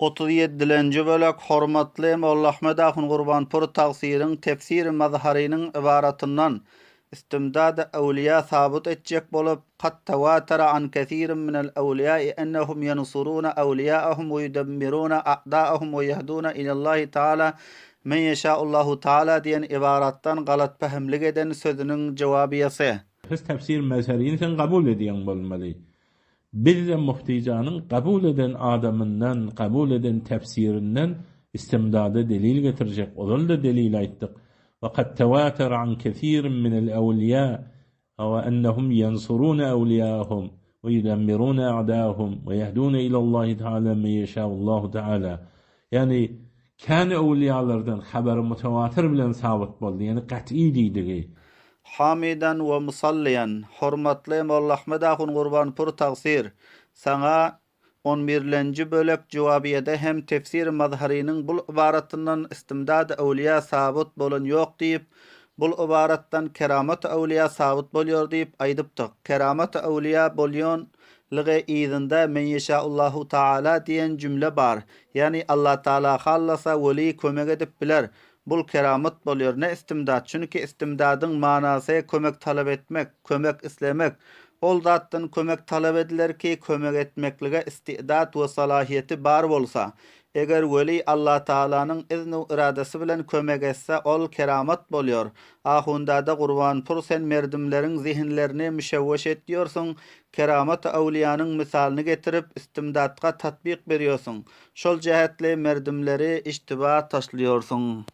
37-nji bölek hormatly Molla Ahmed Ahun Gurbanpur tagsyryň tefsir mazharynyň ibaratyndan istimdad awliya sabit etjek bolup qad tawatara an kesirin minel awliya'i ennehum yansuruna awliya'ahum ve yudammiruna a'da'ahum ve yahduna ilallahi ta'ala men yeşâ'ullahu ta'ala diýen ibaratdan galat fehimlik eden sözüniň jawabiyasy. Siz tefsir mezherini sen kabul ediyen bolmaly. Bir de muhticanın kabul eden adamından, kabul eden tefsirinden istimdada delil getirecek. Onun da delil aittik. وَقَدْ تَوَاتَرَ عَنْ كَثِيرٍ مِنَ الْأَوْلِيَاءِ وَأَنَّهُمْ يَنْصُرُونَ أَوْلِيَاءَهُمْ وَيُدَمِّرُونَ أَعْدَاءَهُمْ وَيَهْدُونَ إِلَى اللّٰهِ تَعَالَى مَنْ يَشَاءُ اللّٰهُ تَعَالَى. Yani kâne awliyalardan haber mutawatir bilen sabit boldy. Yani kat'î diýdigi. Hamidan ve musalliyan hormatly Molla Ahmed Ahun Gurbanpur tagsir sana 11-nji bölek jawabiyede hem tefsir mazharynyň bul ibaratyndan istimdad awliya sabit bolan ýok diýip bul ibaratdan keramat awliya sabit bolýar diýip aýdypdyk. Keramat awliya bolýan lygy ýerinde men yeşâ'ullahu ta'ala diýen cümle bar. Yani Allah Taala hallasa weli kömek edip biler. Bul keramet bolýar ne istimdad. Çünki istimdadyň manasy kömek talap etmek, kömek islemek. Ol zatdan kömek talap ediler ki kömek etmeklige istidat we salahiýeti bar bolsa. Eger weli Allah Taalanyň izni iradesi bilen kömek etse ol keramet bolýar. Ahundada Gurbanpur sen merdimleriň zihinlerini müşewweş etýärsiň. Keramet awliyanyň misalyny getirip istimdatga tatbik berýärsiň. Şol jähetli merdimleri iştiba taşlıyorsun.